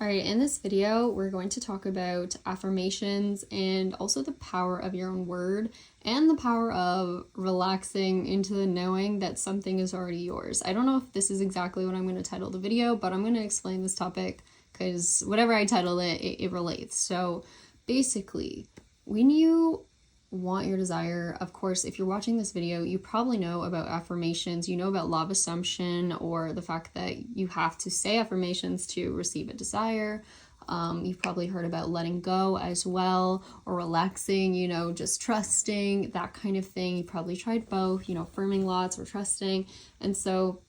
Alright, in this video, we're going to talk about affirmations and also the power of your own word and the power of relaxing into the knowing that something is already yours. I don't know if this is exactly what I'm going to title the video, but I'm going to explain this topic because whatever I title it, it relates. So basically, when you want your desire, of course, if you're watching this video, you probably know about affirmations, you know about law of assumption, or the fact that you have to say affirmations to receive a desire. You've probably heard about letting go as well, or relaxing, just trusting, that kind of thing. You probably tried both, affirming lots or trusting. And so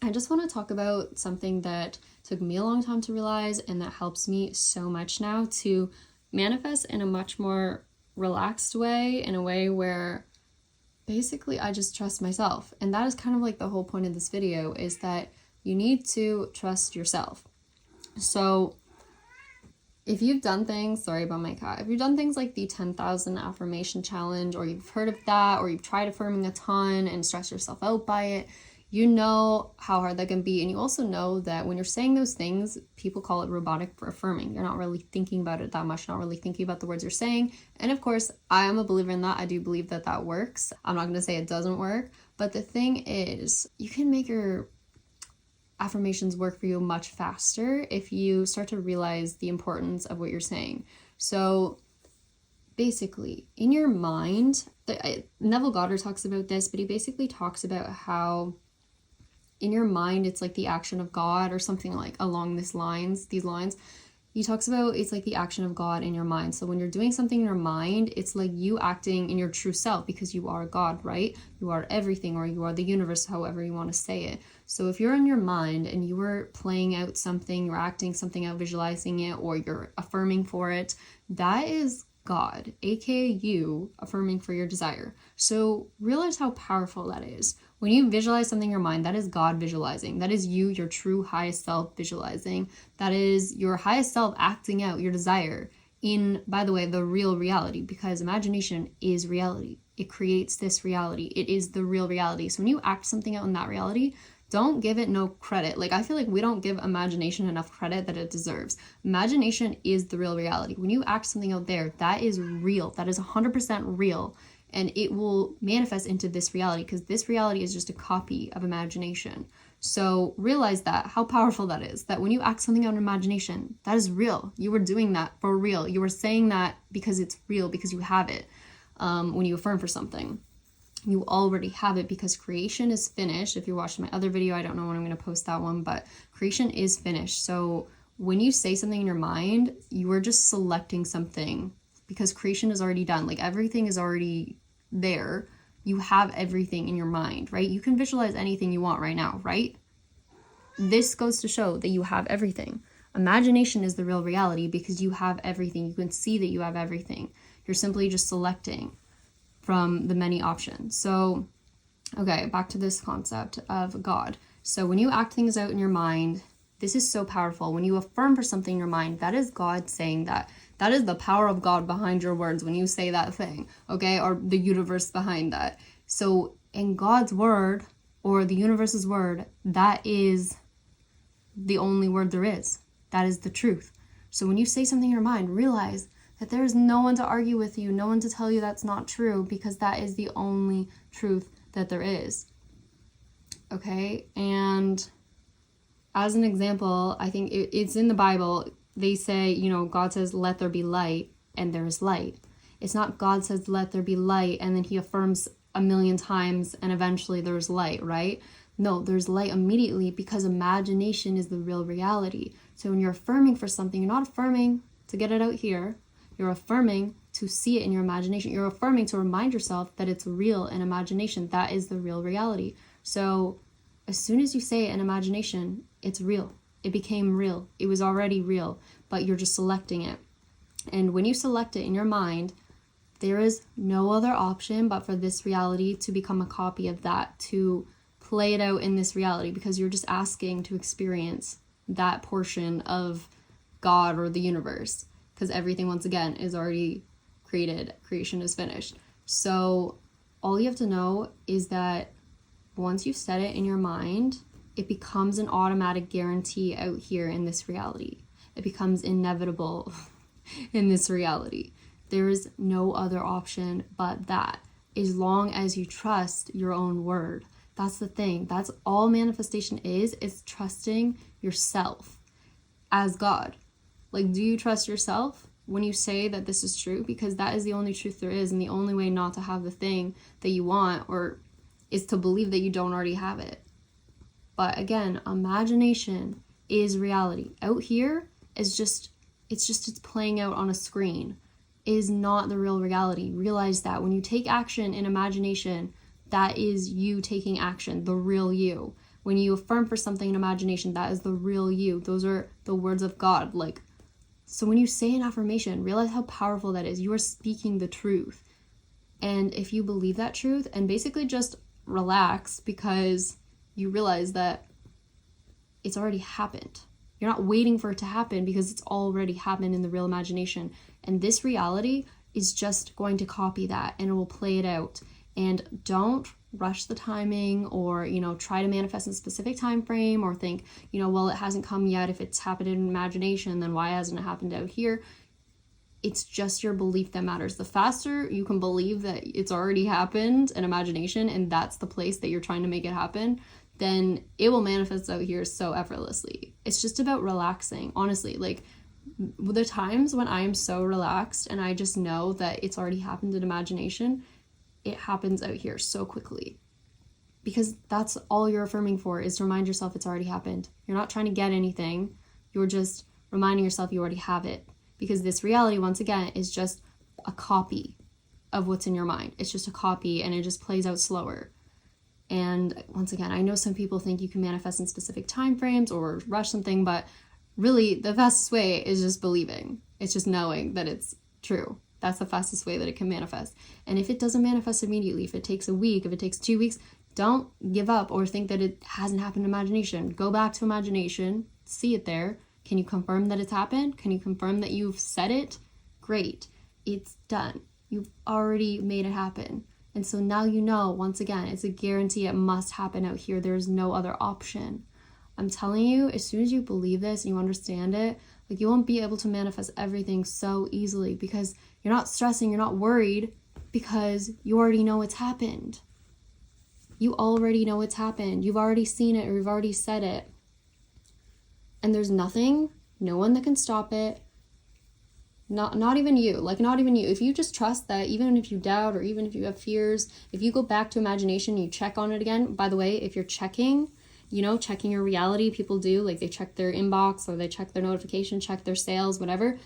I just want to talk about something that took me a long time to realize and that helps me so much now to manifest in a much more relaxed way, in a way where basically I just trust myself. And that is kind of like the whole point of this video, is that you need to trust yourself. So if you've done things, sorry about my cat, if you've done things like the 10,000 affirmation challenge, or you've heard of that, or you've tried affirming a ton and stressed yourself out by it, you know how hard that can be. And you also know that when you're saying those things, people call it robotic affirming. You're not really thinking about it that much, not really thinking about the words you're saying. And of course, I am a believer in that. I do believe that that works. I'm not going to say it doesn't work. But the thing is, you can make your affirmations work for you much faster if you start to realize the importance of what you're saying. So basically, in your mind, Neville Goddard talks about this, but he basically talks about how in your mind, it's like the action of God, or something like along these lines. He talks about it's like the action of God in your mind. So when you're doing something in your mind, it's like you acting in your true self, because you are God, right? You are everything, or you are the universe, however you want to say it. So if you're in your mind and you were playing out something, you're acting something out, visualizing it, or you're affirming for it, that is God, aka you, affirming for your desire. So realize how powerful that is. When you visualize something in your mind, that is God visualizing. That is you, your true highest self, visualizing. That is your highest self acting out your desire in, by the way, the real reality, because imagination is reality. It creates this reality. It is the real reality. So when you act something out in that reality, don't give it no credit. Like, I feel like we don't give imagination enough credit that it deserves. Imagination is the real reality. When you act something out there, that is real. That is 100% real. And it will manifest into this reality, because this reality is just a copy of imagination. So realize that, how powerful that is, that when you act something out in imagination, that is real. You were doing that for real. You were saying that because it's real, because you have it. When you affirm for something, you already have it, because creation is finished. If you're watching my other video, I don't know when I'm going to post that one, but creation is finished. So when you say something in your mind, you are just selecting something, because creation is already done. Like, everything is already there. You have everything in your mind, right? You can visualize anything you want right now, right? This goes to show that you have everything. Imagination is the real reality, because you have everything. You can see that you have everything. You're simply just selecting from the many options. So, okay, back to this concept of God. So when you act things out in your mind, this is so powerful. When you affirm for something in your mind, that is God saying that. That is the power of God behind your words when you say that thing, okay? Or the universe behind that. So in God's word, or the universe's word, that is the only word there is. That is the truth. So when you say something in your mind, realize that there is no one to argue with you, no one to tell you that's not true, because that is the only truth that there is. Okay? And as an example, I think it's in the Bible. They say, God says, let there be light, and there is light. It's not God says, let there be light, and then he affirms a million times, and eventually there's light, right? No, there's light immediately, because imagination is the real reality. So when you're affirming for something, you're not affirming to get it out here. You're affirming to see it in your imagination. You're affirming to remind yourself that it's real in imagination. That is the real reality. So as soon as you say it in imagination, it's real. It became real. It was already real, but you're just selecting it. And when you select it in your mind, there is no other option but for this reality to become a copy of that, to play it out in this reality, because you're just asking to experience that portion of God or the universe, because everything, once again, is already created. Creation is finished. So all you have to know is that once you set it in your mind, it becomes an automatic guarantee out here in this reality. it becomes inevitable in this reality. There is no other option but that, as long as you trust your own word. That's the thing. That's all manifestation is trusting yourself as God. Like, do you trust yourself when you say that this is true? Because that is the only truth there is, and the only way not to have the thing that you want or is to believe that you don't already have it. But again, imagination is reality. Out here is it's playing out on a screen. It is not the real reality. Realize that when you take action in imagination, that is you taking action, the real you. When you affirm for something in imagination, that is the real you. Those are the words of God. Like, so when you say an affirmation, realize how powerful that is. You are speaking the truth. And if you believe that truth, and basically just relax, because you realize that it's already happened. You're not waiting for it to happen, because it's already happened in the real imagination. And this reality is just going to copy that, and it will play it out. And don't rush the timing, or, try to manifest in a specific time frame, or think, well, it hasn't come yet. If it's happened in imagination, then why hasn't it happened out here? It's just your belief that matters. The faster you can believe that it's already happened in imagination, and that's the place that you're trying to make it happen, then it will manifest out here so effortlessly. It's just about relaxing. Honestly, like, the times when I am so relaxed and I just know that it's already happened in imagination, it happens out here so quickly. Because that's all you're affirming for, is to remind yourself it's already happened. You're not trying to get anything. You're just reminding yourself you already have it. Because this reality, once again, is just a copy of what's in your mind. It's just a copy, and it just plays out slower. And once again, I know some people think you can manifest in specific time frames or rush something, but really the fastest way is just believing. It's just knowing that it's true. That's the fastest way that it can manifest. And if it doesn't manifest immediately, if it takes a week, if it takes 2 weeks, don't give up or think that it hasn't happened in imagination. Go back to imagination, see it there. Can you confirm that it's happened? Can you confirm that you've said it? Great. It's done. You've already made it happen. And so now you know, once again, it's a guarantee. It must happen out here. There's no other option. I'm telling you, as soon as you believe this and you understand it, like, you won't be able to manifest everything so easily, because you're not stressing, you're not worried, because you already know it's happened. You already know it's happened. You've already seen it, or you've already said it. And there's nothing, no one that can stop it. Not even you. Like, not even you. If you just trust that, even if you doubt, or even if you have fears, if you go back to imagination, you check on it again. By the way, if you're checking your reality, people do, like, they check their inbox, or they check their notification, check their sales, whatever.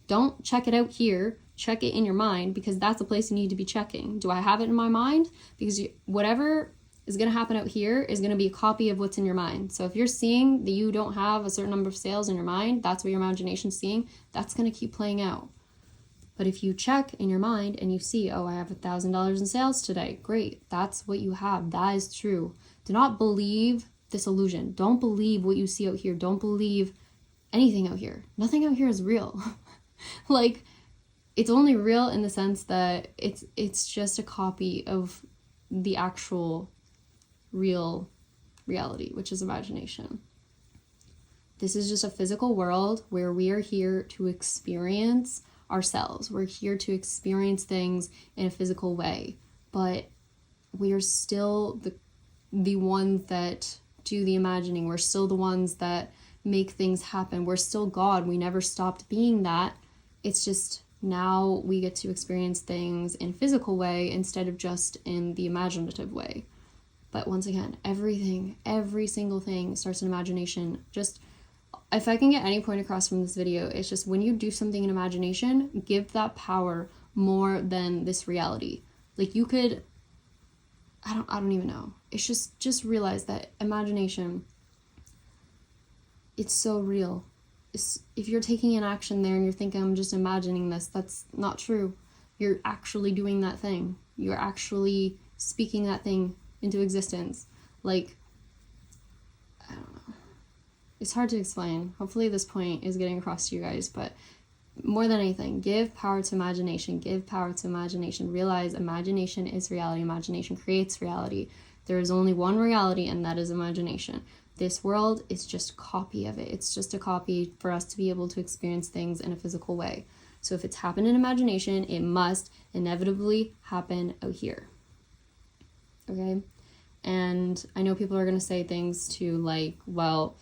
Don't check it out here. Check it in your mind, because that's the place you need to be checking. Do I have it in my mind? Because whatever is going to happen out here is going to be a copy of what's in your mind. So if you're seeing that you don't have a certain number of sales in your mind, that's what your imagination's seeing. That's going to keep playing out. But if you check in your mind and you see, oh, I have $1,000 in sales today, great. That's what you have. That is true. Do not believe this illusion. Don't believe what you see out here. Don't believe anything out here. Nothing out here is real. Like, it's only real in the sense that it's just a copy of the actual real reality, which is imagination. This is just a physical world where we are here to experience ourselves. We're here to experience things in a physical way, but we are still the ones that do the imagining. We're still the ones that make things happen. We're still God. We never stopped being that. It's just now we get to experience things in a physical way instead of just in the imaginative way. But once again, every single thing starts in imagination. Just, if I can get any point across from this video, it's just, when you do something in imagination, give that power more than this reality. Like, you could, I don't even know. It's just realize that imagination, it's so real. If you're taking an action there and you're thinking, I'm just imagining this, that's not true. You're actually doing that thing. You're actually speaking that thing into existence. Like, I don't know. It's hard to explain. Hopefully this point is getting across to you guys, but more than anything, give power to imagination. Give power to imagination. Realize imagination is reality. Imagination creates reality. There is only one reality, and that is imagination. This world is just a copy of it. It's just a copy for us to be able to experience things in a physical way. So if it's happened in imagination, it must inevitably happen out here. Okay? And I know people are going to say things to like, well,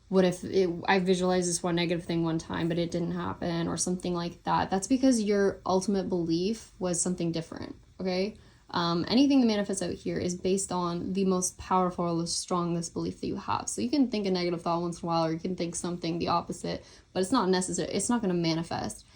what if I visualized this one negative thing one time, but it didn't happen, or something like that? That's because your ultimate belief was something different, okay? Anything that manifests out here is based on the most powerful, the strongest belief that you have. So you can think a negative thought once in a while, or you can think something the opposite, but it's not necessary. It's not going to manifest.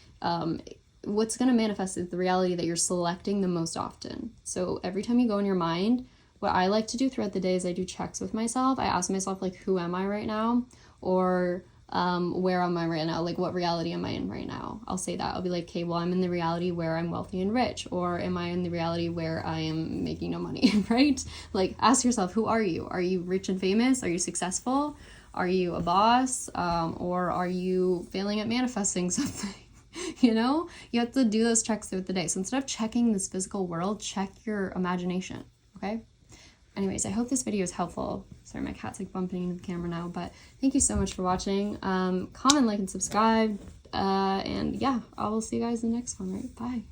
What's going to manifest is the reality that you're selecting the most often. So every time you go in your mind, what I like to do throughout the day is I do checks with myself. I ask myself, like, who am I right now? Or where am I right now? Like, what reality am I in right now? I'll say that. I'll be like, okay, well, I'm in the reality where I'm wealthy and rich. Or am I in the reality where I am making no money, right? Like, ask yourself, who are you? Are you rich and famous? Are you successful? Are you a boss? Or are you failing at manifesting something? You know, you have to do those checks throughout the day. So instead of checking this physical world, check your imagination, okay? Anyways, I hope this video is helpful. Sorry, my cat's like bumping into the camera now, but thank you so much for watching. Comment, like, and subscribe. And yeah, I will see you guys in the next one, right? Bye.